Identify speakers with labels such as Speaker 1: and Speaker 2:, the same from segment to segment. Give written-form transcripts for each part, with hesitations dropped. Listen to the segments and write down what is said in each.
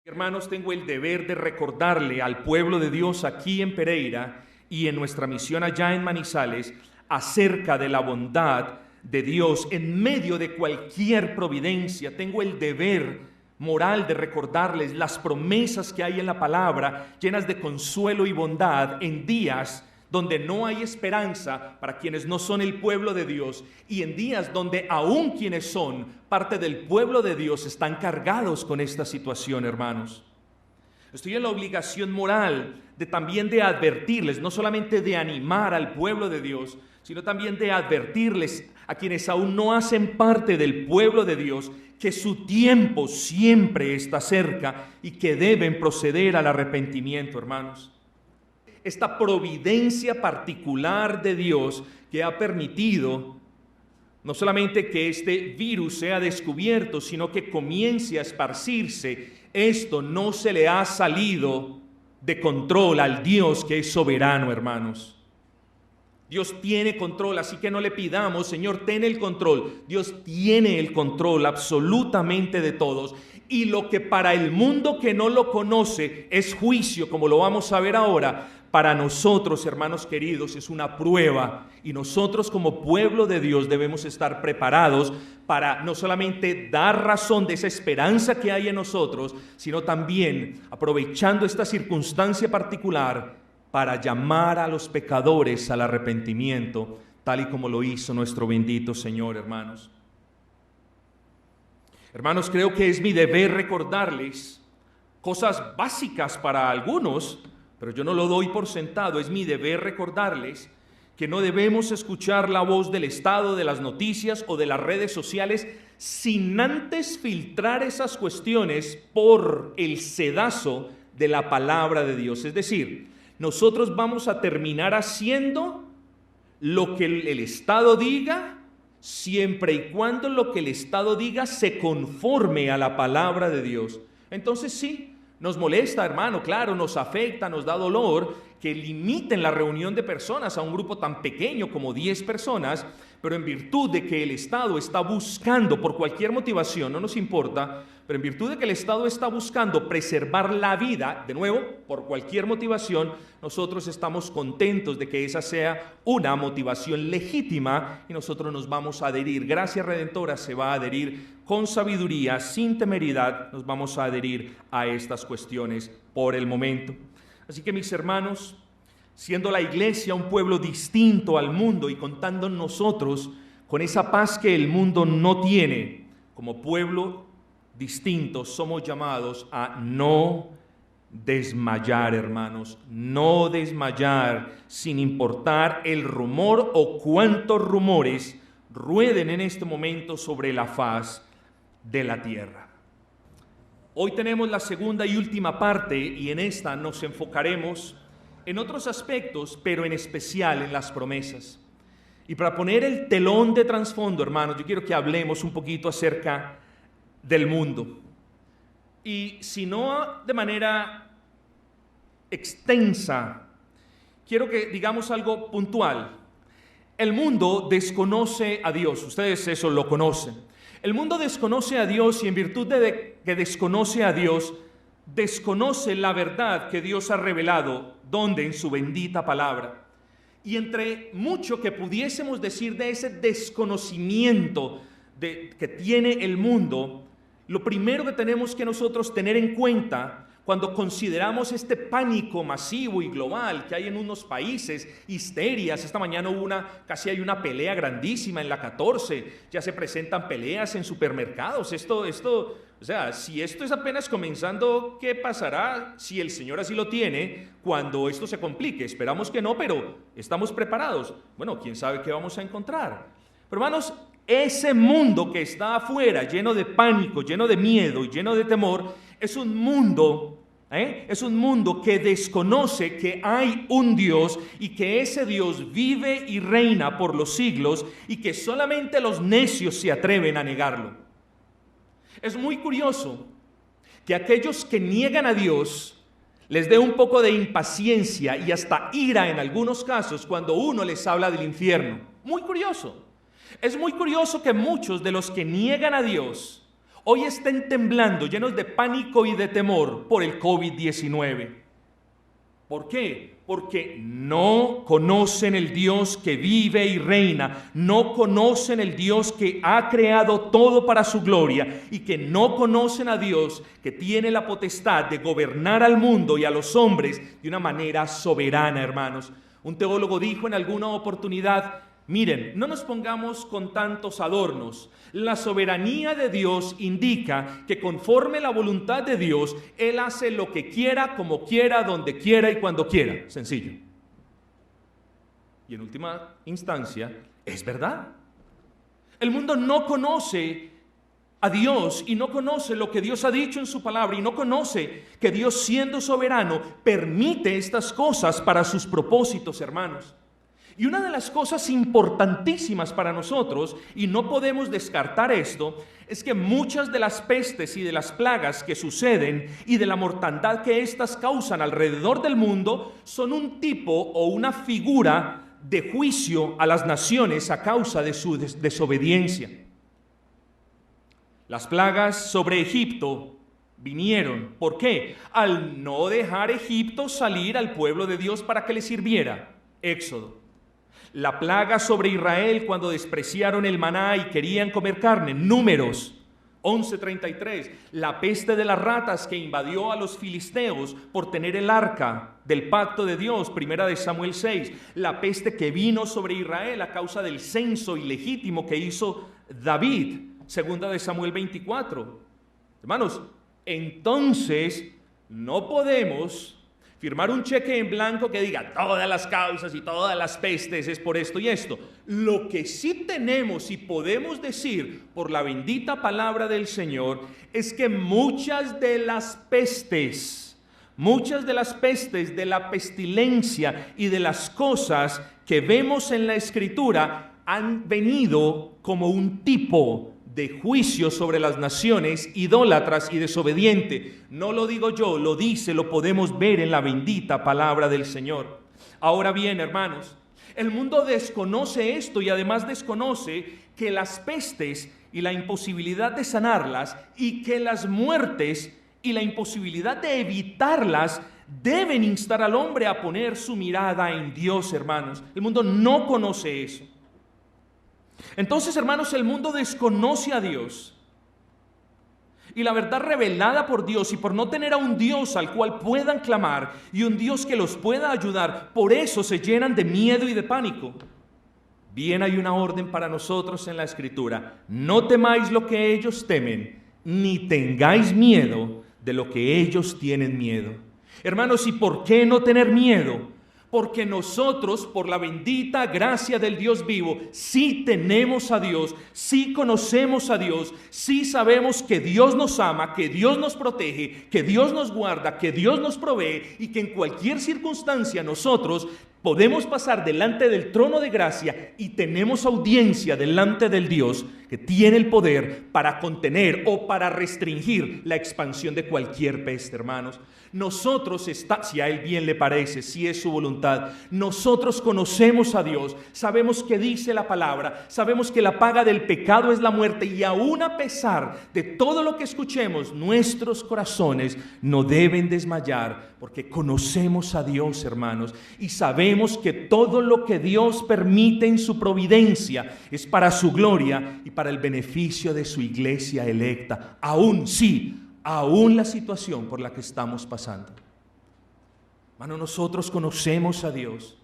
Speaker 1: Hermanos, tengo el deber de recordarle al pueblo de Dios aquí en Pereira y en nuestra misión allá en Manizales acerca de la bondad de Dios en medio de cualquier providencia. Tengo el deber moral de recordarles las promesas que hay en la palabra, llenas de consuelo y bondad en días donde no hay esperanza para quienes no son el pueblo de Dios, y en días donde aún quienes son parte del pueblo de Dios están cargados con esta situación, hermanos. Estoy en la obligación moral también de advertirles, no solamente de animar al pueblo de Dios, sino también de advertirles a quienes aún no hacen parte del pueblo de Dios, que su tiempo siempre está cerca y que deben proceder al arrepentimiento, hermanos. Esta providencia particular de Dios que ha permitido no solamente que este virus sea descubierto, sino que comience a esparcirse, esto no se le ha salido de control al Dios que es soberano, hermanos. Dios tiene control, así que no le pidamos, Señor, ten el control. Dios tiene el control absolutamente de todos. Y lo que para el mundo que no lo conoce es juicio, como lo vamos a ver ahora, para nosotros, hermanos queridos, es una prueba. Y nosotros como pueblo de Dios debemos estar preparados para no solamente dar razón de esa esperanza que hay en nosotros, sino también, aprovechando esta circunstancia particular, para llamar a los pecadores al arrepentimiento, tal y como lo hizo nuestro bendito Señor, hermanos. Hermanos, creo que es mi deber recordarles cosas básicas para algunos, pero yo no lo doy por sentado. Es mi deber recordarles que no debemos escuchar la voz del Estado, de las noticias o de las redes sociales sin antes filtrar esas cuestiones por el sedazo de la palabra de Dios. Es decir, nosotros vamos a terminar haciendo lo que el Estado diga, siempre y cuando lo que el Estado diga se conforme a la palabra de Dios. Entonces sí, nos molesta, hermano, claro, nos afecta, nos da dolor que limiten la reunión de personas a un grupo tan pequeño como 10 personas, pero en virtud de que el Estado está buscando, por cualquier motivación, no nos importa, pero en virtud de que el Estado está buscando preservar la vida, de nuevo, por cualquier motivación, nosotros estamos contentos de que esa sea una motivación legítima y nosotros nos vamos a adherir. Gracia Redentora se va a adherir con sabiduría, sin temeridad, nos vamos a adherir a estas cuestiones por el momento. Así que, mis hermanos, siendo la iglesia un pueblo distinto al mundo y contando nosotros con esa paz que el mundo no tiene, como pueblo distinto somos llamados a no desmayar, hermanos, no desmayar, sin importar el rumor o cuántos rumores rueden en este momento sobre la faz de la tierra. Hoy tenemos la segunda y última parte y en esta nos enfocaremos en otros aspectos, pero en especial en las promesas. Y para poner el telón de trasfondo, hermanos, yo quiero que hablemos un poquito acerca del mundo. Y si no de manera extensa, quiero que digamos algo puntual. El mundo desconoce a Dios, ustedes eso lo conocen. El mundo desconoce a Dios y en virtud de que desconoce a Dios, desconoce la verdad que Dios ha revelado, donde en su bendita palabra. Y entre mucho que pudiésemos decir de ese desconocimiento que tiene el mundo, lo primero que tenemos que nosotros tener en cuenta cuando consideramos este pánico masivo y global que hay en unos países, histerias. Esta mañana casi hay una pelea grandísima en la 14, ya se presentan peleas en supermercados. O sea, si esto es apenas comenzando, ¿qué pasará si el Señor así lo tiene cuando esto se complique? Esperamos que no, pero estamos preparados. Bueno, quién sabe qué vamos a encontrar. Pero hermanos, ese mundo que está afuera, lleno de pánico, lleno de miedo y lleno de temor, es un mundo que desconoce que hay un Dios y que ese Dios vive y reina por los siglos y que solamente los necios se atreven a negarlo. Es muy curioso que aquellos que niegan a Dios les dé un poco de impaciencia y hasta ira en algunos casos cuando uno les habla del infierno. Muy curioso. Es muy curioso que muchos de los que niegan a Dios hoy estén temblando, llenos de pánico y de temor por el COVID-19. ¿Por qué? Porque no conocen el Dios que vive y reina, no conocen el Dios que ha creado todo para su gloria y que no conocen a Dios que tiene la potestad de gobernar al mundo y a los hombres de una manera soberana, hermanos. Un teólogo dijo en alguna oportunidad: miren, no nos pongamos con tantos adornos. La soberanía de Dios indica que conforme la voluntad de Dios, Él hace lo que quiera, como quiera, donde quiera y cuando quiera. Sencillo. Y en última instancia, es verdad. El mundo no conoce a Dios y no conoce lo que Dios ha dicho en su palabra y no conoce que Dios, siendo soberano, permite estas cosas para sus propósitos, hermanos. Y una de las cosas importantísimas para nosotros, y no podemos descartar esto, es que muchas de las pestes y de las plagas que suceden y de la mortandad que éstas causan alrededor del mundo son un tipo o una figura de juicio a las naciones a causa de su desobediencia. Las plagas sobre Egipto vinieron. ¿Por qué? Al no dejar Egipto salir al pueblo de Dios para que le sirviera. Éxodo. La plaga sobre Israel cuando despreciaron el maná y querían comer carne. Números 11:33. La peste de las ratas que invadió a los filisteos por tener el arca del pacto de Dios. Primera de Samuel 6. La peste que vino sobre Israel a causa del censo ilegítimo que hizo David. Segunda de Samuel 24. Hermanos, entonces no podemos firmar un cheque en blanco que diga todas las causas y todas las pestes es por esto y esto. Lo que sí tenemos y podemos decir por la bendita palabra del Señor es que muchas de las pestes de la pestilencia y de las cosas que vemos en la Escritura han venido como un tipo de juicio sobre las naciones idólatras y desobedientes. No lo digo yo, lo dice, lo podemos ver en la bendita palabra del Señor. Ahora bien, hermanos, el mundo desconoce esto y además desconoce que las pestes y la imposibilidad de sanarlas y que las muertes y la imposibilidad de evitarlas deben instar al hombre a poner su mirada en Dios, hermanos. El mundo no conoce eso. Entonces, hermanos, el mundo desconoce a Dios y la verdad revelada por Dios, y por no tener a un Dios al cual puedan clamar y un Dios que los pueda ayudar, por eso se llenan de miedo y de pánico. Bien, hay una orden para nosotros en la Escritura: no temáis lo que ellos temen, ni tengáis miedo de lo que ellos tienen miedo. Hermanos, ¿y por qué no tener miedo? Porque nosotros, por la bendita gracia del Dios vivo, sí tenemos a Dios, sí conocemos a Dios, sí sabemos que Dios nos ama, que Dios nos protege, que Dios nos guarda, que Dios nos provee y que en cualquier circunstancia nosotros podemos pasar delante del trono de gracia y tenemos audiencia delante del Dios que tiene el poder para contener o para restringir la expansión de cualquier peste, hermanos. Nosotros, si a Él bien le parece, si es su voluntad, nosotros conocemos a Dios, sabemos que dice la palabra, sabemos que la paga del pecado es la muerte, y aún a pesar de todo lo que escuchemos, nuestros corazones no deben desmayar, porque conocemos a Dios, hermanos, y sabemos que todo lo que Dios permite en su providencia es para su gloria y para el beneficio de su iglesia electa, aún la situación por la que estamos pasando. Hermano, nosotros conocemos a Dios,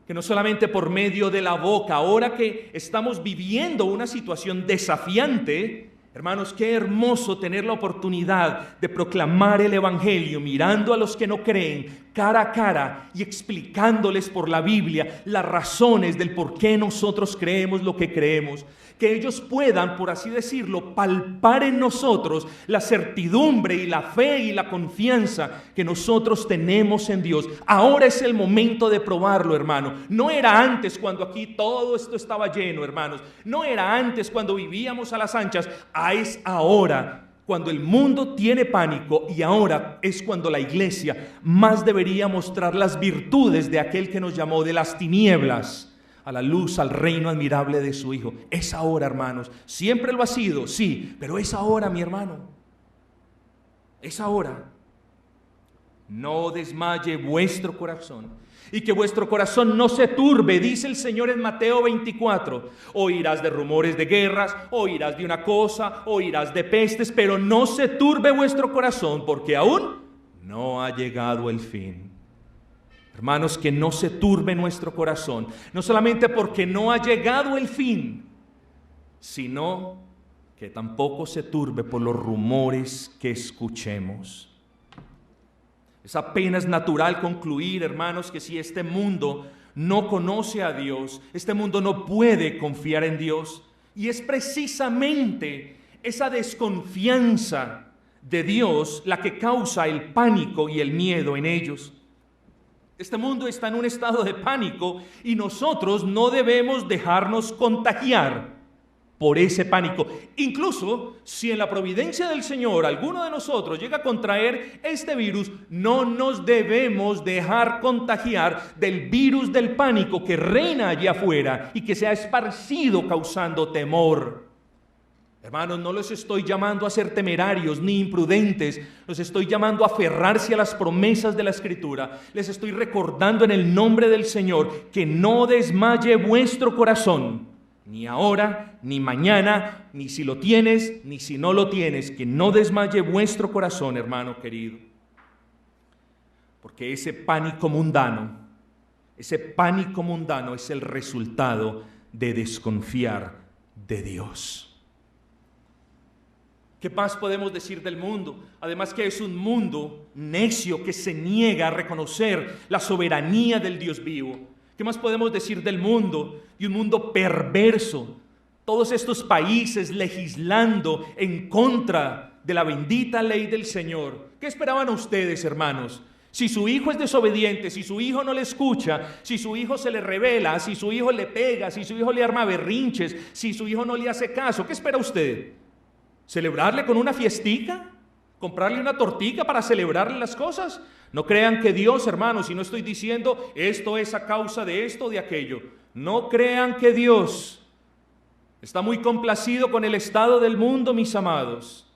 Speaker 1: que no solamente por medio de la boca, ahora que estamos viviendo una situación desafiante, hermanos, qué hermoso tener la oportunidad de proclamar el Evangelio mirando a los que no creen cara a cara y explicándoles por la Biblia las razones del por qué nosotros creemos lo que creemos. Que ellos puedan, por así decirlo, palpar en nosotros la certidumbre y la fe y la confianza que nosotros tenemos en Dios. Ahora es el momento de probarlo, hermano. No era antes cuando aquí todo esto estaba lleno, hermanos. No era antes cuando vivíamos a las anchas. Es ahora cuando el mundo tiene pánico, y ahora es cuando la iglesia más debería mostrar las virtudes de aquel que nos llamó de las tinieblas a la luz, al reino admirable de su Hijo. Es ahora, hermanos. Siempre lo ha sido, sí, pero es ahora, mi hermano. Es ahora. No desmaye vuestro corazón y que vuestro corazón no se turbe, dice el Señor en Mateo 24. Oirás de rumores de guerras, oirás de una cosa, oirás de pestes, pero no se turbe vuestro corazón, porque aún no ha llegado el fin. Hermanos, que no se turbe nuestro corazón, no solamente porque no ha llegado el fin, sino que tampoco se turbe por los rumores que escuchemos. Es apenas natural concluir, hermanos, que si este mundo no conoce a Dios, este mundo no puede confiar en Dios. Y es precisamente esa desconfianza de Dios la que causa el pánico y el miedo en ellos. Este mundo está en un estado de pánico y nosotros no debemos dejarnos contagiar por ese pánico. Incluso si en la providencia del Señor alguno de nosotros llega a contraer este virus, no nos debemos dejar contagiar del virus del pánico que reina allá afuera y que se ha esparcido causando temor. Hermanos, no los estoy llamando a ser temerarios ni imprudentes, los estoy llamando a aferrarse a las promesas de la Escritura. Les estoy recordando en el nombre del Señor que no desmaye vuestro corazón. Ni ahora, ni mañana, ni si lo tienes, ni si no lo tienes, que no desmaye vuestro corazón, hermano querido. Porque ese pánico mundano es el resultado de desconfiar de Dios. ¿Qué más podemos decir del mundo? Además que es un mundo necio que se niega a reconocer la soberanía del Dios vivo. ¿Qué más podemos decir del mundo? Y un mundo perverso. Todos estos países legislando en contra de la bendita ley del Señor. ¿Qué esperaban ustedes, hermanos? Si su hijo es desobediente, si su hijo no le escucha, si su hijo se le revela, si su hijo le pega, si su hijo le arma berrinches, si su hijo no le hace caso, ¿qué espera usted? ¿Celebrarle con una fiestica? ¿Comprarle una tortica para celebrarle las cosas? No crean que Dios, hermanos, y no estoy diciendo esto es a causa de esto o de aquello. No crean que Dios está muy complacido con el estado del mundo, mis amados.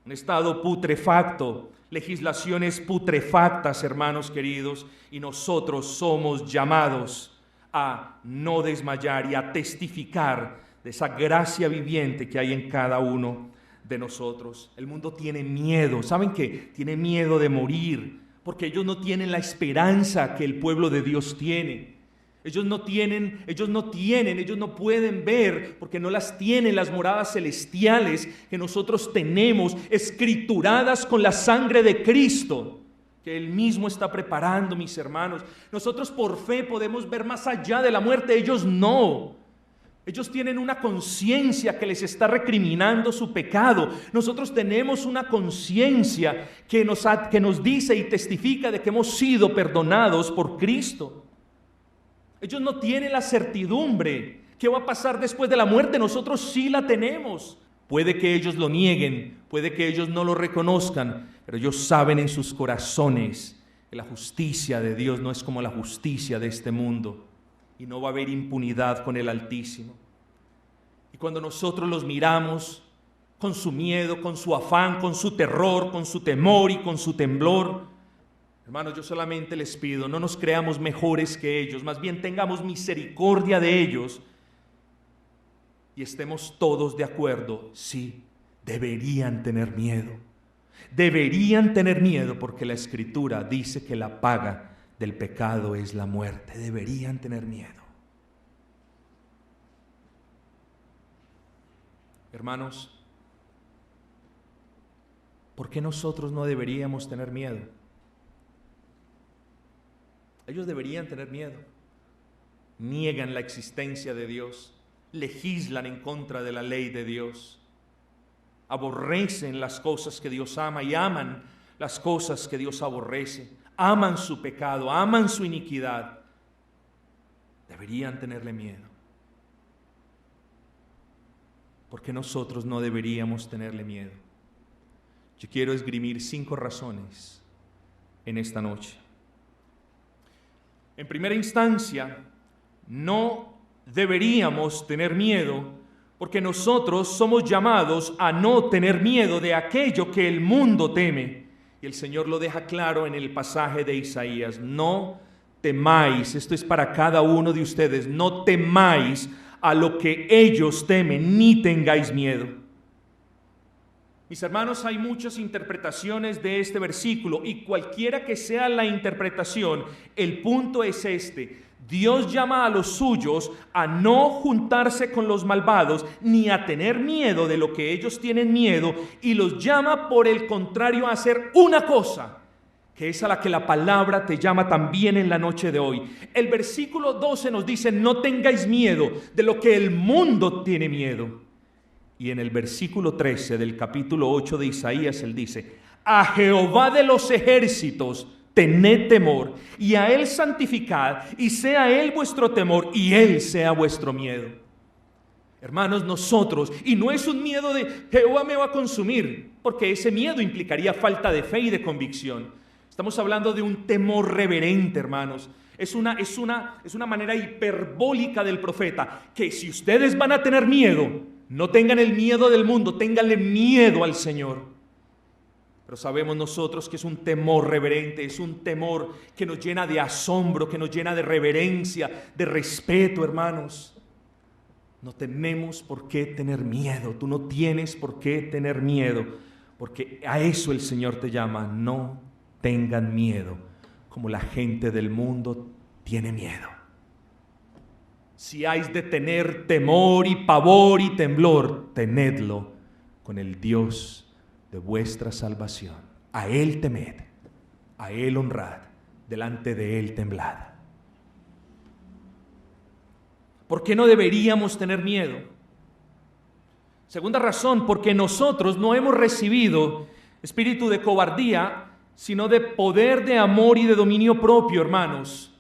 Speaker 1: Un estado putrefacto, legislaciones putrefactas, hermanos queridos, y nosotros somos llamados a no desmayar y a testificar de esa gracia viviente que hay en cada uno de nosotros. El mundo tiene miedo, ¿saben qué? Tiene miedo de morir, porque ellos no tienen la esperanza que el pueblo de Dios tiene. Ellos no pueden ver, porque no las tienen las moradas celestiales que nosotros tenemos, escrituradas con la sangre de Cristo, que Él mismo está preparando, mis hermanos. Nosotros por fe podemos ver más allá de la muerte, ellos no. Ellos tienen una conciencia que les está recriminando su pecado. Nosotros tenemos una conciencia que nos dice y testifica de que hemos sido perdonados por Cristo. Ellos no tienen la certidumbre. ¿Qué va a pasar después de la muerte? Nosotros sí la tenemos. Puede que ellos lo nieguen, puede que ellos no lo reconozcan, pero ellos saben en sus corazones que la justicia de Dios no es como la justicia de este mundo. Y no va a haber impunidad con el Altísimo. Y cuando nosotros los miramos con su miedo, con su afán, con su terror, con su temor y con su temblor, hermanos, yo solamente les pido, no nos creamos mejores que ellos, más bien tengamos misericordia de ellos y estemos todos de acuerdo. Sí, deberían tener miedo. Deberían tener miedo porque la Escritura dice que la paga del pecado es la muerte. Deberían tener miedo. Hermanos, ¿por qué nosotros no deberíamos tener miedo? Ellos deberían tener miedo. Niegan la existencia de Dios, legislan en contra de la ley de Dios, aborrecen las cosas que Dios ama y aman las cosas que Dios aborrece. Aman su pecado, aman su iniquidad. Deberían tenerle miedo. Porque nosotros no deberíamos tenerle miedo. Yo quiero esgrimir 5 razones en esta noche. En primera instancia, no deberíamos tener miedo, porque nosotros somos llamados a no tener miedo de aquello que el mundo teme. Y el Señor lo deja claro en el pasaje de Isaías: no temáis. Esto es para cada uno de ustedes: no temáis a lo que ellos temen, ni tengáis miedo. Mis hermanos, hay muchas interpretaciones de este versículo, y cualquiera que sea la interpretación, el punto es este: Dios llama a los suyos a no juntarse con los malvados, ni a tener miedo de lo que ellos tienen miedo, y los llama por el contrario a hacer una cosa, que es a la que la palabra te llama también en la noche de hoy. El versículo 12 nos dice: no tengáis miedo de lo que el mundo tiene miedo. Y en el versículo 13 del capítulo 8 de Isaías, él dice: a Jehová de los ejércitos tened temor, y a él santificad, y sea él vuestro temor, y él sea vuestro miedo. Hermanos, nosotros, y no es un miedo de Jehová me va a consumir, porque ese miedo implicaría falta de fe y de convicción. Estamos hablando de un temor reverente, hermanos. Es una manera hiperbólica del profeta, que si ustedes van a tener miedo, no tengan el miedo del mundo, ténganle miedo al Señor. Pero sabemos nosotros que es un temor reverente, es un temor que nos llena de asombro, que nos llena de reverencia, de respeto, hermanos. No tenemos por qué tener miedo. Tú no tienes por qué tener miedo, porque a eso el Señor te llama: no tengan miedo, como la gente del mundo tiene miedo. Si hay de tener temor y pavor y temblor, tenedlo con el Dios de vuestra salvación. A Él temed, a Él honrad, delante de Él temblad. ¿Por qué no deberíamos tener miedo? Segunda razón: porque nosotros no hemos recibido espíritu de cobardía, sino de poder, de amor y de dominio propio, hermanos.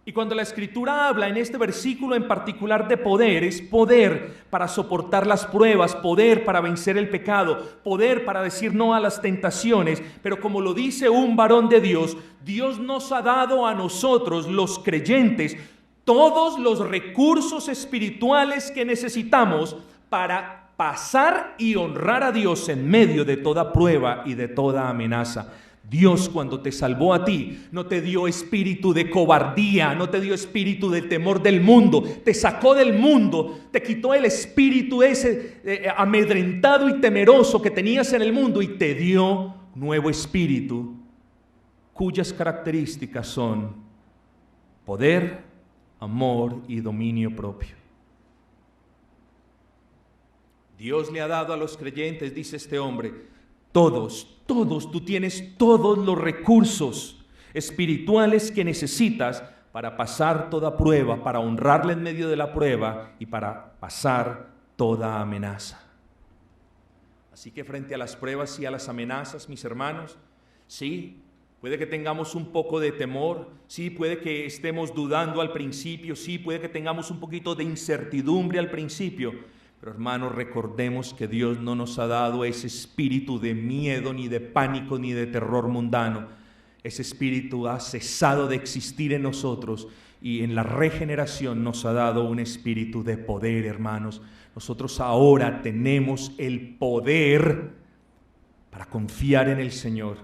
Speaker 1: Y cuando la Escritura habla en este versículo en particular de poder, es poder para soportar las pruebas, poder para vencer el pecado, poder para decir no a las tentaciones. Pero como lo dice un varón de Dios, Dios nos ha dado a nosotros, los creyentes, todos los recursos espirituales que necesitamos para pasar y honrar a Dios en medio de toda prueba y de toda amenaza. Dios, cuando te salvó a ti, no te dio espíritu de cobardía, no te dio espíritu de temor del mundo, te sacó del mundo, te quitó el espíritu ese amedrentado y temeroso que tenías en el mundo, y te dio nuevo espíritu, cuyas características son poder, amor y dominio propio. Dios le ha dado a los creyentes, dice este hombre, todos, tú tienes todos los recursos espirituales que necesitas para pasar toda prueba, para honrarle en medio de la prueba y para pasar toda amenaza. Así que frente a las pruebas y a las amenazas, mis hermanos, sí, puede que tengamos un poco de temor, sí, puede que estemos dudando al principio, sí, puede que tengamos un poquito de incertidumbre al principio. Pero hermanos, recordemos que Dios no nos ha dado ese espíritu de miedo, ni de pánico, ni de terror mundano. Ese espíritu ha cesado de existir en nosotros, y en la regeneración nos ha dado un espíritu de poder, hermanos. Nosotros ahora tenemos el poder para confiar en el Señor,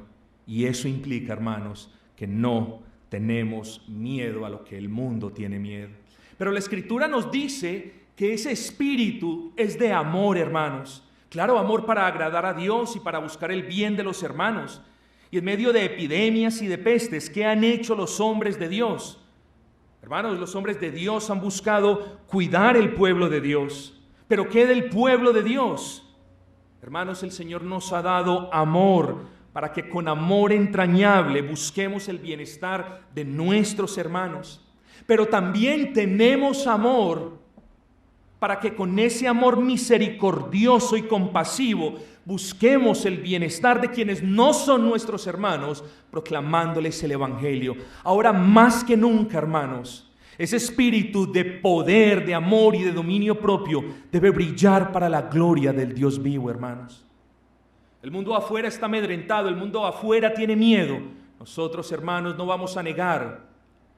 Speaker 1: y eso implica, hermanos, que no tenemos miedo a lo que el mundo tiene miedo. Pero la Escritura nos dice que ese espíritu es de amor, hermanos. Claro, amor para agradar a Dios y para buscar el bien de los hermanos. Y en medio de epidemias y de pestes, ¿qué han hecho los hombres de Dios? Hermanos, los hombres de Dios han buscado cuidar el pueblo de Dios. ¿Pero qué del pueblo de Dios? Hermanos, el Señor nos ha dado amor para que con amor entrañable busquemos el bienestar de nuestros hermanos. Pero también tenemos amor para que con ese amor misericordioso y compasivo busquemos el bienestar de quienes no son nuestros hermanos, proclamándoles el Evangelio. Ahora más que nunca, hermanos, ese espíritu de poder, de amor y de dominio propio debe brillar para la gloria del Dios vivo, hermanos. El mundo afuera está amedrentado, el mundo afuera tiene miedo. Nosotros, hermanos, no vamos a negar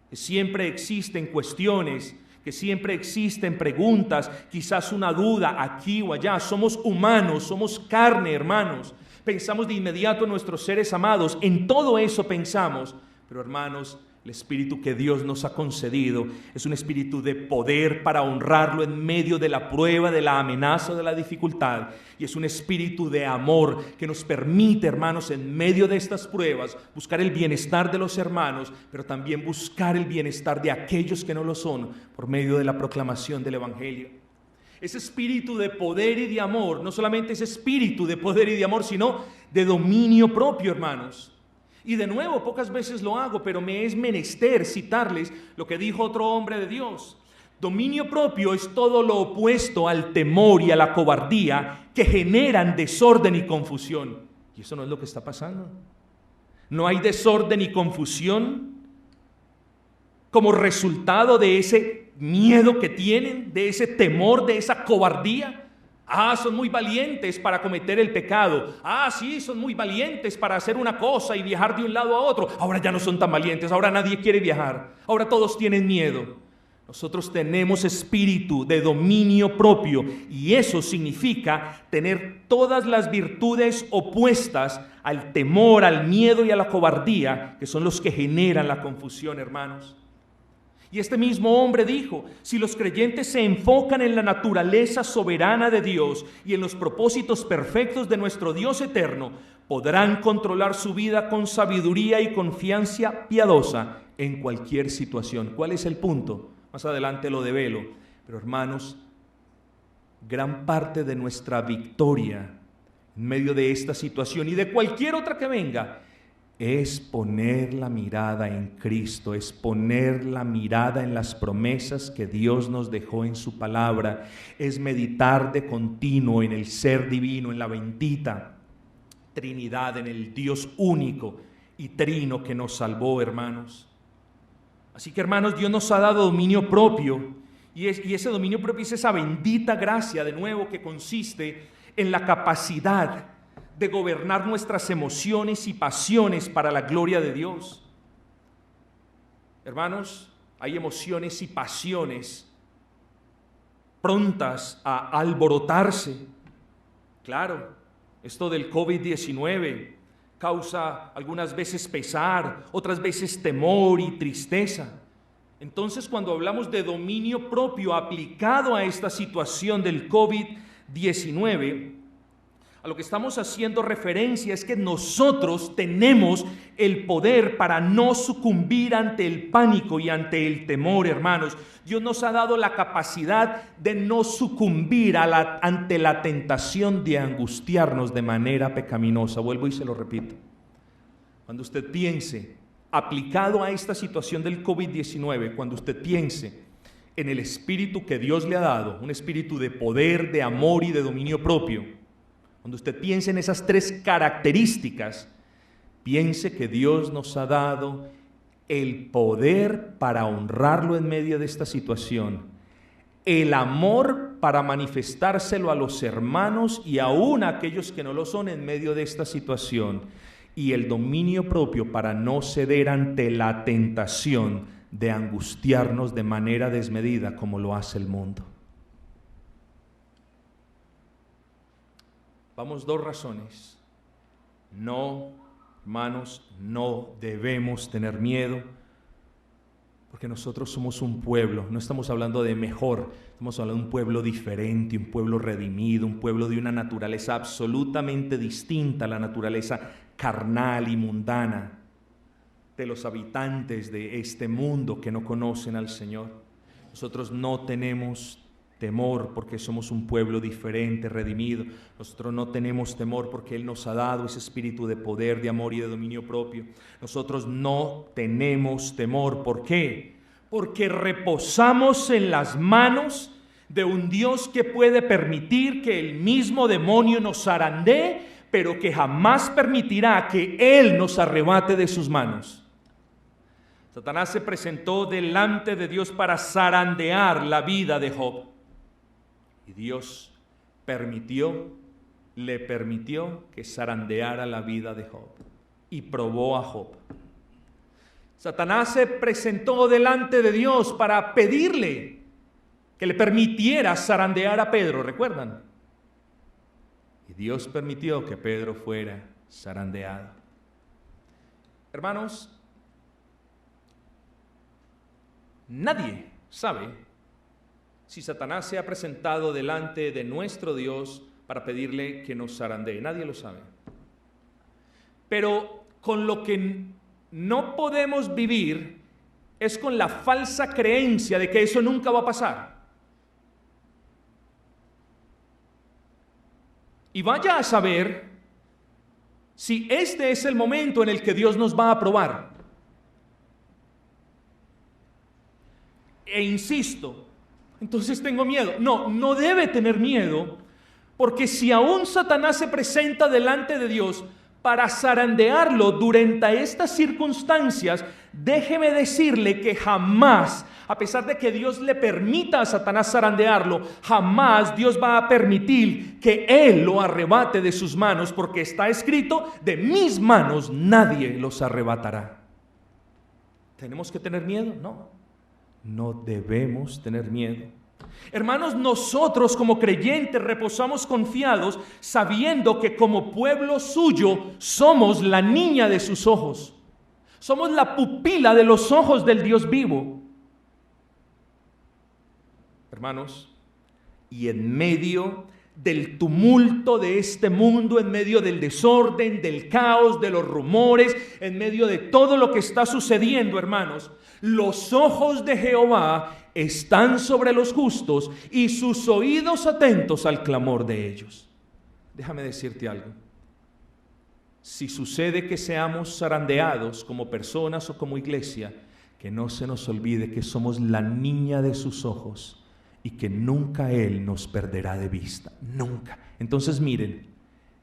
Speaker 1: que siempre existen cuestiones, que siempre existen preguntas, quizás una duda aquí o allá. Somos humanos, somos carne, hermanos. Pensamos de inmediato en nuestros seres amados, en todo eso pensamos. Pero hermanos, el espíritu que Dios nos ha concedido es un espíritu de poder para honrarlo en medio de la prueba, de la amenaza, de la dificultad. Y es un espíritu de amor que nos permite, hermanos, en medio de estas pruebas, buscar el bienestar de los hermanos, pero también buscar el bienestar de aquellos que no lo son por medio de la proclamación del Evangelio. Ese espíritu de poder y de amor, no solamente ese espíritu de poder y de amor, sino de dominio propio, hermanos. Y de nuevo, pocas veces lo hago, pero me es menester citarles lo que dijo otro hombre de Dios. Dominio propio es todo lo opuesto al temor y a la cobardía que generan desorden y confusión. Y eso no es lo que está pasando. No hay desorden y confusión como resultado de ese miedo que tienen, de ese temor, de esa cobardía. Son muy valientes para cometer el pecado. Sí, son muy valientes para hacer una cosa y viajar de un lado a otro. Ahora ya no son tan valientes, ahora nadie quiere viajar. Ahora todos tienen miedo. Nosotros tenemos espíritu de dominio propio y eso significa tener todas las virtudes opuestas al temor, al miedo y a la cobardía, que son los que generan la confusión, hermanos. Y este mismo hombre dijo, si los creyentes se enfocan en la naturaleza soberana de Dios y en los propósitos perfectos de nuestro Dios eterno, podrán controlar su vida con sabiduría y confianza piadosa en cualquier situación. ¿Cuál es el punto? Más adelante lo develo. Pero hermanos, gran parte de nuestra victoria en medio de esta situación y de cualquier otra que venga es poner la mirada en Cristo, es poner la mirada en las promesas que Dios nos dejó en su palabra, es meditar de continuo en el ser divino, en la bendita Trinidad, en el Dios único y trino que nos salvó, hermanos. Así que, hermanos, Dios nos ha dado dominio propio y ese dominio propio es esa bendita gracia, de nuevo, que consiste en la capacidad de gobernar nuestras emociones y pasiones para la gloria de Dios. Hermanos, hay emociones y pasiones prontas a alborotarse. Claro, esto del COVID-19 causa algunas veces pesar, otras veces temor y tristeza. Entonces, cuando hablamos de dominio propio aplicado a esta situación del COVID-19, a lo que estamos haciendo referencia es que nosotros tenemos el poder para no sucumbir ante el pánico y ante el temor, hermanos. Dios nos ha dado la capacidad de no sucumbir ante la tentación de angustiarnos de manera pecaminosa. Vuelvo y se lo repito. Cuando usted piense, aplicado a esta situación del COVID-19, cuando usted piense en el espíritu que Dios le ha dado, un espíritu de poder, de amor y de dominio propio, cuando usted piense en esas tres características, piense que Dios nos ha dado el poder para honrarlo en medio de esta situación, el amor para manifestárselo a los hermanos y aún a aquellos que no lo son en medio de esta situación, y el dominio propio para no ceder ante la tentación de angustiarnos de manera desmedida como lo hace el mundo. Vamos, dos razones. No, hermanos, no debemos tener miedo, porque nosotros somos un pueblo, no estamos hablando de mejor, estamos hablando de un pueblo diferente, un pueblo redimido, un pueblo de una naturaleza absolutamente distinta a la naturaleza carnal y mundana de los habitantes de este mundo que no conocen al Señor. Nosotros no tenemos temor porque somos un pueblo diferente, redimido. Nosotros no tenemos temor porque Él nos ha dado ese espíritu de poder, de amor y de dominio propio. Nosotros no tenemos temor. ¿Por qué? Porque reposamos en las manos de un Dios que puede permitir que el mismo demonio nos zarandee, pero que jamás permitirá que Él nos arrebate de sus manos. Satanás se presentó delante de Dios para zarandear la vida de Job. Y Dios le permitió que zarandeara la vida de Job y probó a Job. Satanás se presentó delante de Dios para pedirle que le permitiera zarandear a Pedro, ¿recuerdan? Y Dios permitió que Pedro fuera zarandeado. Hermanos, nadie sabe si Satanás se ha presentado delante de nuestro Dios para pedirle que nos zarandee. Nadie lo sabe. Pero con lo que no podemos vivir es con la falsa creencia de que eso nunca va a pasar. Y vaya a saber si este es el momento en el que Dios nos va a probar. E insisto, entonces tengo miedo. No debe tener miedo, porque si aún Satanás se presenta delante de Dios para zarandearlo durante estas circunstancias, déjeme decirle que jamás, a pesar de que Dios le permita a Satanás zarandearlo, jamás Dios va a permitir que Él lo arrebate de sus manos, porque está escrito: de mis manos nadie los arrebatará. ¿Tenemos que tener miedo? No debemos tener miedo. Hermanos, nosotros como creyentes reposamos confiados, sabiendo que como pueblo suyo somos la niña de sus ojos. Somos la pupila de los ojos del Dios vivo. Hermanos, y en medio del tumulto de este mundo, en medio del desorden, del caos, de los rumores, en medio de todo lo que está sucediendo, hermanos, los ojos de Jehová están sobre los justos y sus oídos atentos al clamor de ellos. Déjame decirte algo. Si sucede que seamos zarandeados como personas o como iglesia, que no se nos olvide que somos la niña de sus ojos y que nunca Él nos perderá de vista, nunca. Entonces miren,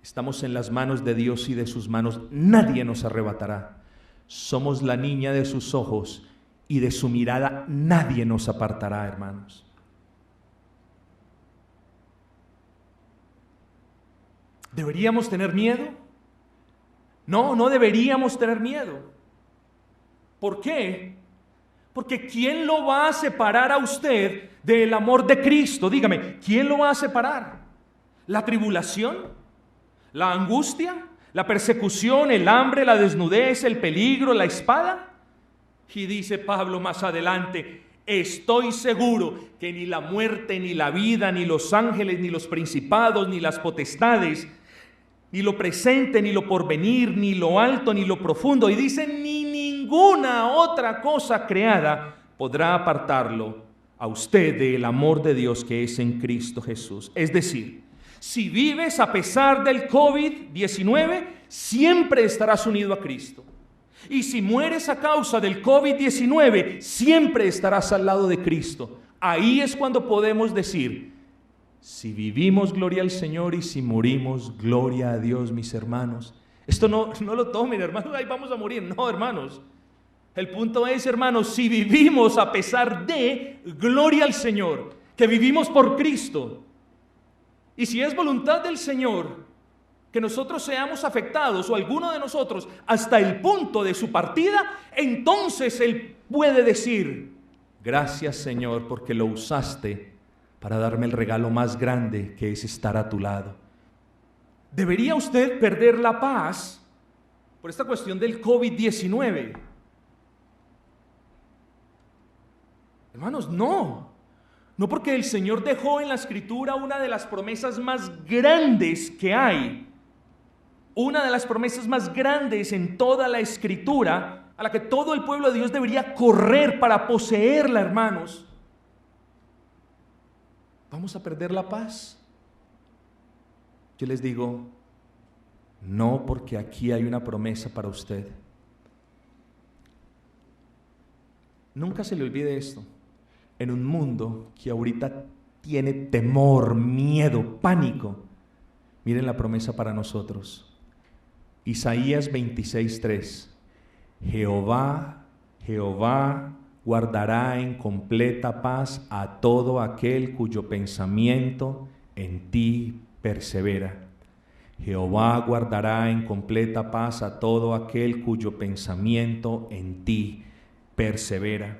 Speaker 1: estamos en las manos de Dios y de sus manos nadie nos arrebatará. Somos la niña de sus ojos y de su mirada nadie nos apartará, hermanos. ¿Deberíamos tener miedo? No deberíamos tener miedo. ¿Por qué? Porque ¿quién lo va a separar a usted del amor de Cristo? Dígame, ¿quién lo va a separar? ¿La tribulación? ¿La angustia? ¿La persecución? ¿El hambre? ¿La desnudez? ¿El peligro? ¿La espada? Y dice Pablo más adelante: estoy seguro que ni la muerte, ni la vida, ni los ángeles, ni los principados, ni las potestades, ni lo presente, ni lo porvenir, ni lo alto, ni lo profundo, y dice, ni ninguna otra cosa creada podrá apartarlo a usted del amor de Dios que es en Cristo Jesús. Es decir, si vives a pesar del COVID-19, siempre estarás unido a Cristo. Y si mueres a causa del COVID-19, siempre estarás al lado de Cristo. Ahí es cuando podemos decir: si vivimos, gloria al Señor, y si morimos, gloria a Dios, mis hermanos. Esto no lo tomen, hermanos, ahí vamos a morir. No, hermanos. El punto es, hermanos, si vivimos a pesar de, gloria al Señor, que vivimos por Cristo. Y si es voluntad del Señor que nosotros seamos afectados, o alguno de nosotros, hasta el punto de su partida, entonces Él puede decir: gracias, Señor, porque lo usaste para darme el regalo más grande, que es estar a tu lado. ¿Debería usted perder la paz por esta cuestión del COVID-19? Hermanos, no, porque el Señor dejó en la Escritura una de las promesas más grandes que hay. Una de las promesas más grandes en toda la Escritura, a la que todo el pueblo de Dios debería correr para poseerla, hermanos. ¿Vamos a perder la paz? Yo les digo, no, porque aquí hay una promesa para usted. Nunca se le olvide esto. En un mundo que ahorita tiene temor, miedo, pánico, miren la promesa para nosotros. Isaías 26:3. Jehová guardará en completa paz a todo aquel cuyo pensamiento en ti persevera. Jehová guardará en completa paz a todo aquel cuyo pensamiento en ti persevera.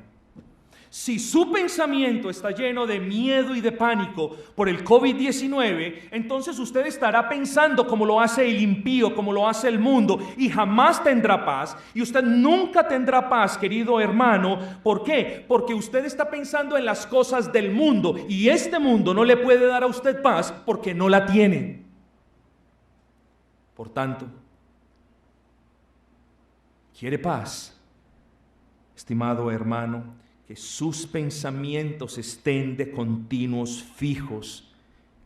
Speaker 1: Si su pensamiento está lleno de miedo y de pánico por el COVID-19, entonces usted estará pensando como lo hace el impío, como lo hace el mundo, y jamás tendrá paz. Y usted nunca tendrá paz, querido hermano. ¿Por qué? Porque usted está pensando en las cosas del mundo, y este mundo no le puede dar a usted paz porque no la tiene. Por tanto, ¿quiere paz? Estimado hermano, que sus pensamientos estén de continuos fijos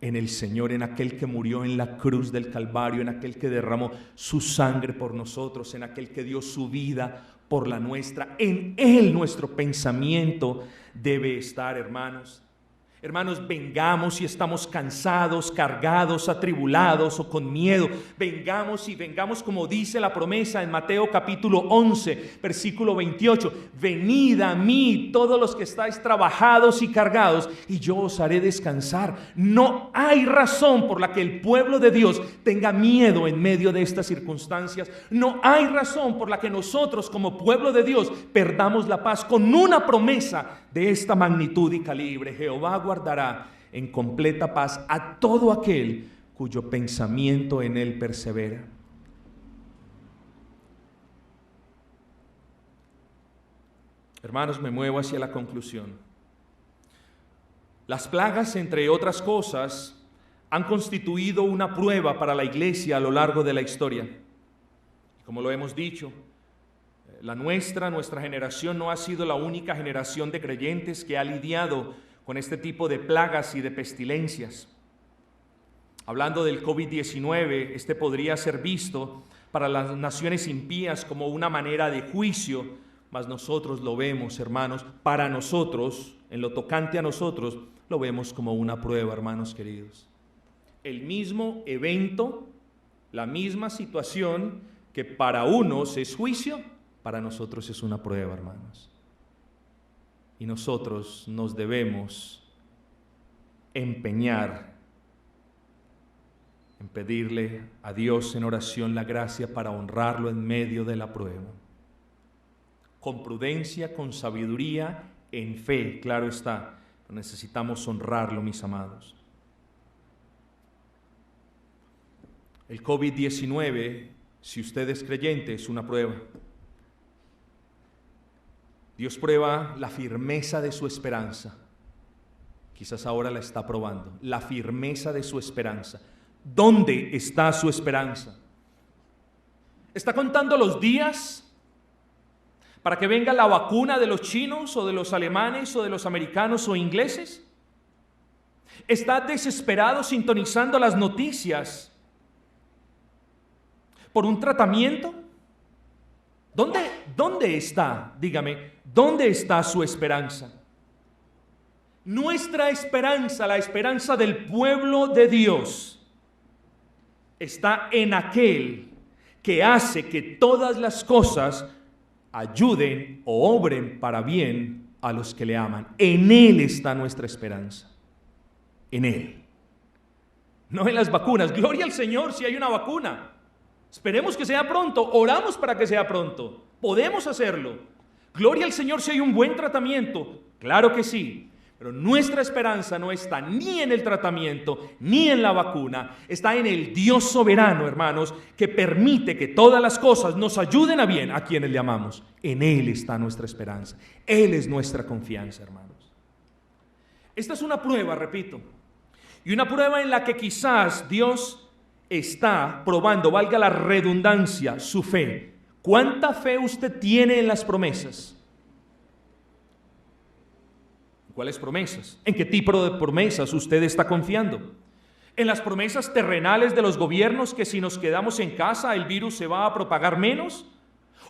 Speaker 1: en el Señor, en aquel que murió en la cruz del Calvario, en aquel que derramó su sangre por nosotros, en aquel que dio su vida por la nuestra. En Él nuestro pensamiento debe estar, hermanos. Hermanos, vengamos si estamos cansados, cargados, atribulados o con miedo. Vengamos como dice la promesa en Mateo capítulo 11, versículo 28. Venid a mí todos los que estáis trabajados y cargados, y yo os haré descansar. No hay razón por la que el pueblo de Dios tenga miedo en medio de estas circunstancias. No hay razón por la que nosotros como pueblo de Dios perdamos la paz con una promesa de esta magnitud y calibre. Jehová guardará en completa paz a todo aquel cuyo pensamiento en él persevera. Hermanos, me muevo hacia la conclusión. Las plagas, entre otras cosas, han constituido una prueba para la iglesia a lo largo de la historia. Como lo hemos dicho, nuestra generación no ha sido la única generación de creyentes que ha lidiado con este tipo de plagas y de pestilencias. Hablando del COVID-19, este podría ser visto para las naciones impías como una manera de juicio, mas nosotros lo vemos, hermanos, para nosotros, en lo tocante a nosotros, lo vemos como una prueba, hermanos queridos. El mismo evento, la misma situación que para unos es juicio, para nosotros es una prueba, hermanos. Y nosotros nos debemos empeñar en pedirle a Dios en oración la gracia para honrarlo en medio de la prueba. Con prudencia, con sabiduría, en fe, claro está. Necesitamos honrarlo, mis amados. El COVID-19, si usted es creyente, es una prueba. Dios prueba la firmeza de su esperanza. Quizás ahora la está probando. La firmeza de su esperanza. ¿Dónde está su esperanza? ¿Está contando los días para que venga la vacuna de los chinos o de los alemanes o de los americanos o ingleses? ¿Está desesperado sintonizando las noticias por un tratamiento? ¿Dónde está? Dígame, ¿dónde está su esperanza? Nuestra esperanza, la esperanza del pueblo de Dios, está en aquel que hace que todas las cosas ayuden o obren para bien a los que le aman. En Él está nuestra esperanza. En Él. No en las vacunas. Gloria al Señor si hay una vacuna. Esperemos que sea pronto, oramos para que sea pronto, podemos hacerlo. Gloria al Señor si hay un buen tratamiento, claro que sí, pero nuestra esperanza no está ni en el tratamiento, ni en la vacuna, está en el Dios soberano, hermanos, que permite que todas las cosas nos ayuden a bien a quienes le amamos. En Él está nuestra esperanza, Él es nuestra confianza, hermanos. Esta es una prueba, repito, y una prueba en la que quizás Dios está probando, valga la redundancia, su fe. ¿Cuánta fe usted tiene en las promesas? ¿Cuáles promesas? ¿En qué tipo de promesas usted está confiando? ¿En las promesas terrenales de los gobiernos que si nos quedamos en casa el virus se va a propagar menos?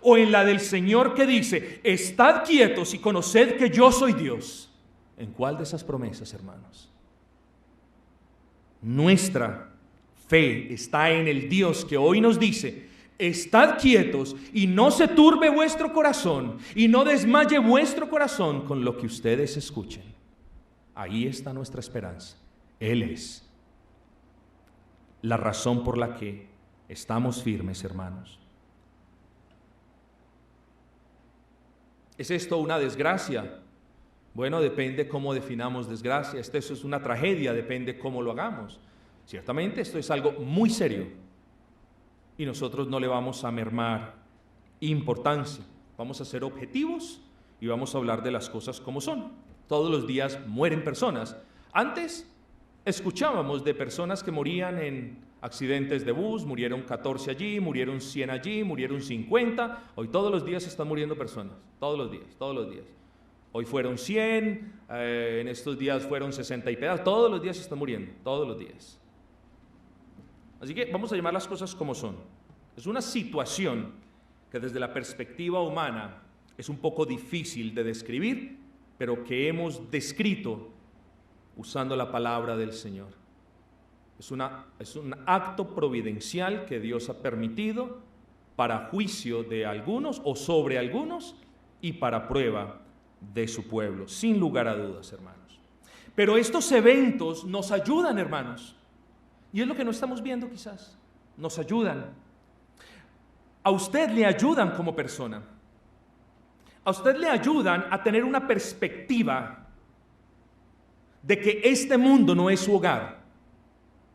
Speaker 1: ¿O en la del Señor que dice, estad quietos y conoced que yo soy Dios? ¿En cuál de esas promesas, hermanos? Nuestra fe está en el Dios que hoy nos dice, estad quietos y no se turbe vuestro corazón y no desmaye vuestro corazón con lo que ustedes escuchen. Ahí está nuestra esperanza. Él es. la razón por la que estamos firmes, hermanos. ¿Es esto una desgracia? Bueno, depende cómo definamos desgracia. Esto es una tragedia, depende cómo lo hagamos. Ciertamente esto es algo muy serio y nosotros no le vamos a mermar importancia. Vamos a ser objetivos y vamos a hablar de las cosas como son. Todos los días mueren personas. Antes escuchábamos de personas que morían en accidentes de bus, murieron 14 allí, murieron 100 allí, murieron 50. Hoy todos los días están muriendo personas, todos los días. Hoy fueron 100, en estos días fueron 60 y pedazos, todos los días están muriendo, todos los días. Así que vamos a llamar las cosas como son. Es una situación que desde la perspectiva humana es un poco difícil de describir, pero que hemos descrito usando la palabra del Señor. Es un acto providencial que Dios ha permitido para juicio de algunos o sobre algunos y para prueba de su pueblo, sin lugar a dudas, hermanos. Pero estos eventos nos ayudan, hermanos, y es lo que no estamos viendo quizás. Nos ayudan. A usted le ayudan como persona. A usted le ayudan a tener una perspectiva de que este mundo no es su hogar.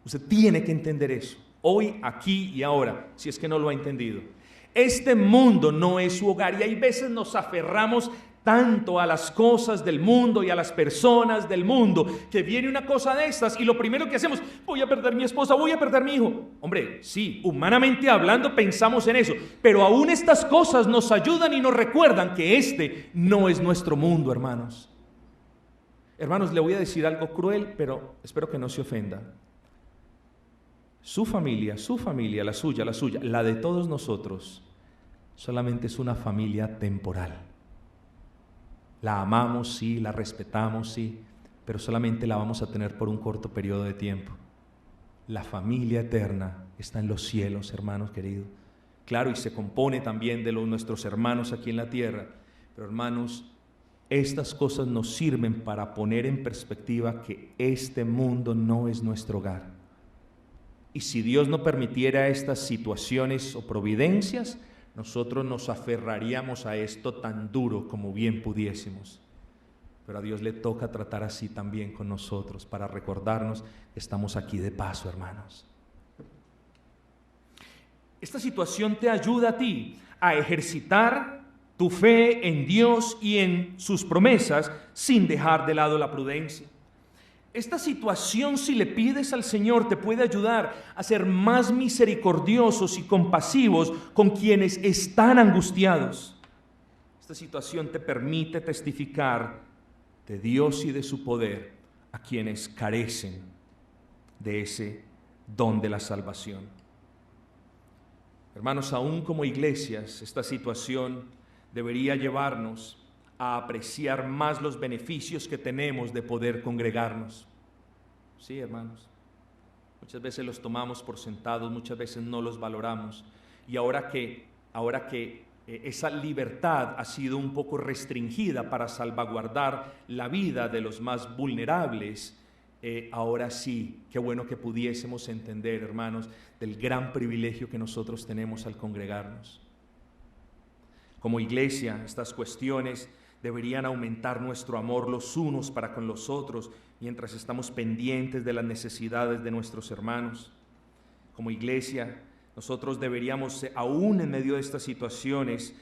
Speaker 1: Usted tiene que entender eso, hoy, aquí y ahora, si es que no lo ha entendido. Este mundo no es su hogar y hay veces nos aferramos tanto a las cosas del mundo y a las personas del mundo, que viene una cosa de estas y lo primero que hacemos, voy a perder mi esposa, voy a perder mi hijo. Hombre, sí, humanamente hablando pensamos en eso, pero aún estas cosas nos ayudan y nos recuerdan que este no es nuestro mundo, hermanos. Hermanos, le voy a decir algo cruel, pero espero que no se ofenda. Su familia, la suya, la de todos nosotros, solamente es una familia temporal. La amamos, sí, la respetamos, sí, pero solamente la vamos a tener por un corto periodo de tiempo. La familia eterna está en los cielos, hermanos queridos. Claro, y se compone también de nuestros hermanos aquí en la tierra, pero hermanos, estas cosas nos sirven para poner en perspectiva que este mundo no es nuestro hogar. Y si Dios no permitiera estas situaciones o providencias, nosotros nos aferraríamos a esto tan duro como bien pudiésemos. Pero a Dios le toca tratar así también con nosotros para recordarnos que estamos aquí de paso, hermanos. Esta situación te ayuda a ti a ejercitar tu fe en Dios y en sus promesas sin dejar de lado la prudencia. Esta situación, si le pides al Señor, te puede ayudar a ser más misericordiosos y compasivos con quienes están angustiados. Esta situación te permite testificar de Dios y de su poder a quienes carecen de ese don de la salvación. Hermanos, aún como iglesias, esta situación debería llevarnos a apreciar más los beneficios que tenemos de poder congregarnos. Sí, hermanos, muchas veces los tomamos por sentados, muchas veces no los valoramos, y ahora que esa libertad ha sido un poco restringida para salvaguardar la vida de los más vulnerables, ahora sí, qué bueno que pudiésemos entender, hermanos, del gran privilegio que nosotros tenemos al congregarnos. Como iglesia, estas cuestiones deberían aumentar nuestro amor los unos para con los otros mientras estamos pendientes de las necesidades de nuestros hermanos. Como iglesia, nosotros deberíamos, aún en medio de estas situaciones,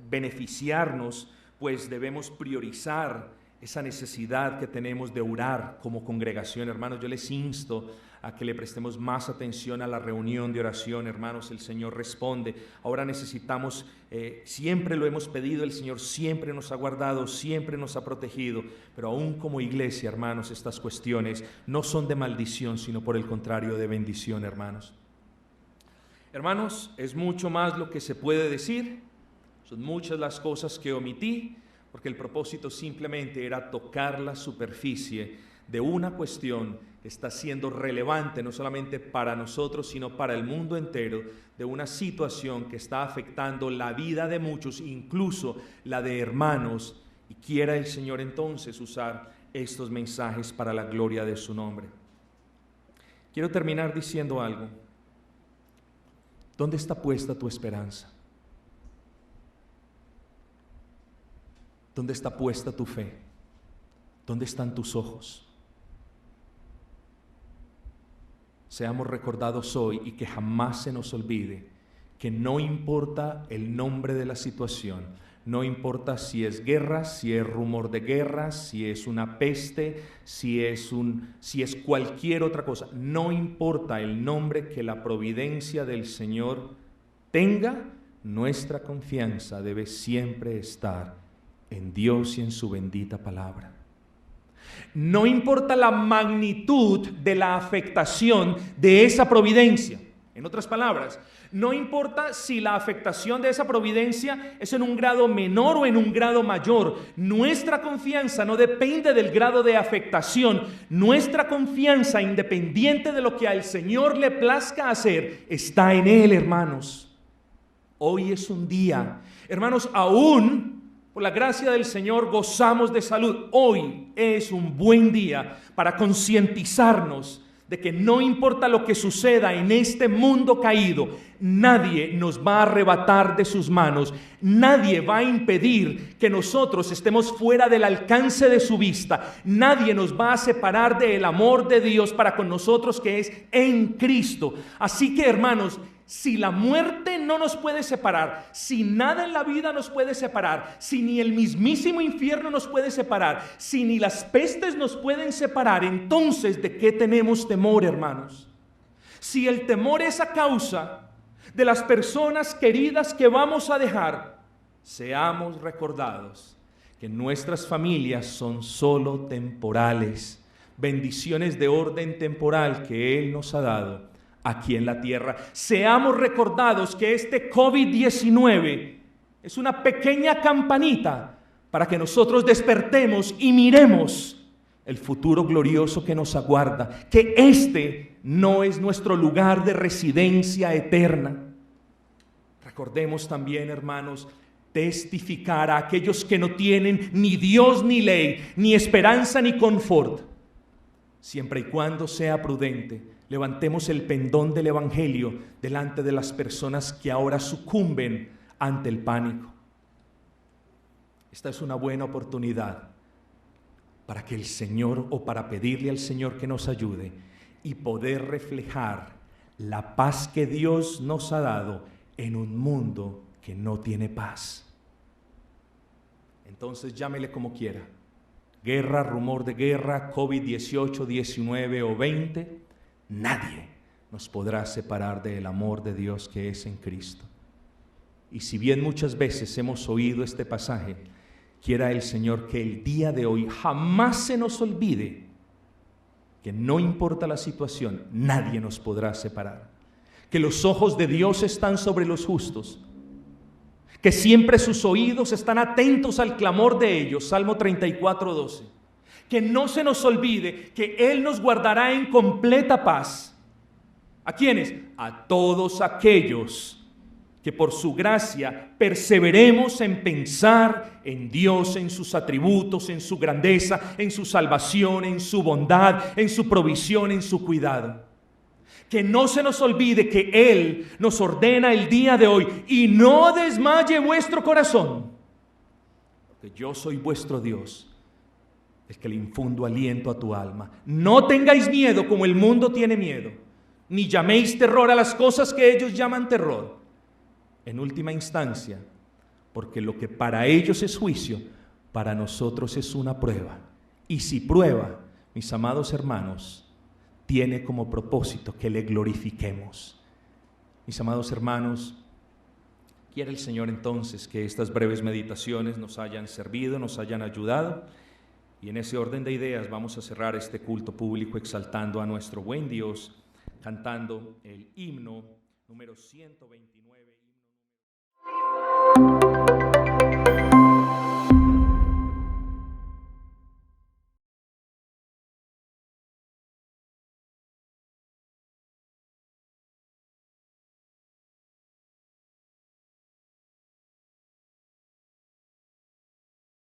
Speaker 1: beneficiarnos, pues debemos priorizar esa necesidad que tenemos de orar como congregación. Hermanos, yo les insto a que le prestemos más atención a la reunión de oración, hermanos. El Señor responde. Ahora necesitamos, siempre lo hemos pedido, el Señor siempre nos ha guardado, siempre nos ha protegido, pero aún como iglesia, hermanos, estas cuestiones no son de maldición, sino por el contrario de bendición, hermanos. Hermanos, es mucho más lo que se puede decir, son muchas las cosas que omití, porque el propósito simplemente era tocar la superficie de una cuestión que está siendo relevante no solamente para nosotros, sino para el mundo entero, de una situación que está afectando la vida de muchos, incluso la de hermanos, y quiera el Señor entonces usar estos mensajes para la gloria de su nombre. quiero terminar diciendo algo. ¿Dónde está puesta tu esperanza? ¿Dónde está puesta tu fe? ¿Dónde están tus ojos? Seamos recordados hoy y que jamás se nos olvide que no importa el nombre de la situación, no importa si es guerra, si es rumor de guerra, si es una peste, si es cualquier otra cosa, no importa el nombre que la providencia del Señor tenga, nuestra confianza debe siempre estar en Dios y en su bendita palabra. No importa la magnitud de la afectación de esa providencia. En otras palabras, no importa si la afectación de esa providencia es en un grado menor o en un grado mayor. Nuestra confianza no depende del grado de afectación. Nuestra confianza, independiente de lo que al Señor le plazca hacer, está en Él, hermanos. Hoy es un día, hermanos, aún por la gracia del Señor gozamos de salud. Hoy es un buen día para concientizarnos de que no importa lo que suceda en este mundo caído, nadie nos va a arrebatar de sus manos, nadie va a impedir que nosotros estemos fuera del alcance de su vista, nadie nos va a separar del amor de Dios para con nosotros que es en Cristo. Así que, hermanos, si la muerte no nos puede separar, si nada en la vida nos puede separar, si ni el mismísimo infierno nos puede separar, si ni las pestes nos pueden separar, entonces ¿de qué tenemos temor, hermanos? Si el temor es a causa de las personas queridas que vamos a dejar, seamos recordados que nuestras familias son solo temporales, bendiciones de orden temporal que Él nos ha dado aquí en la tierra. Seamos recordados que este COVID-19 es una pequeña campanita para que nosotros despertemos y miremos el futuro glorioso que nos aguarda, que este no es nuestro lugar de residencia eterna. Recordemos también, hermanos, testificar a aquellos que no tienen ni Dios ni ley, ni esperanza ni confort. Siempre y cuando sea prudente, levantemos el pendón del Evangelio delante de las personas que ahora sucumben ante el pánico. Esta es una buena oportunidad para que el Señor, o para pedirle al Señor que nos ayude y poder reflejar la paz que Dios nos ha dado en un mundo que no tiene paz. Entonces llámele como quiera. Guerra, rumor de guerra, COVID-18, 19 o 20, nadie nos podrá separar del amor de Dios que es en Cristo. Y si bien muchas veces hemos oído este pasaje, quiera el Señor que el día de hoy jamás se nos olvide que no importa la situación, nadie nos podrá separar. Que los ojos de Dios están sobre los justos, que siempre sus oídos están atentos al clamor de ellos. Salmo 34:12. Que no se nos olvide que Él nos guardará en completa paz. ¿A quiénes? A todos aquellos que por su gracia perseveremos en pensar en Dios, en sus atributos, en su grandeza, en su salvación, en su bondad, en su provisión, en su cuidado. Que no se nos olvide que Él nos ordena el día de hoy: y no desmaye vuestro corazón, porque yo soy vuestro Dios, el que le infundo aliento a tu alma. No tengáis miedo como el mundo tiene miedo, ni llaméis terror a las cosas que ellos llaman terror. En última instancia, porque lo que para ellos es juicio, para nosotros es una prueba. Y si prueba, mis amados hermanos, tiene como propósito que le glorifiquemos. Mis amados hermanos, quiere el Señor entonces que estas breves meditaciones nos hayan servido, nos hayan ayudado. Y en ese orden de ideas vamos a cerrar este culto público exaltando a nuestro buen Dios, cantando el himno número 129.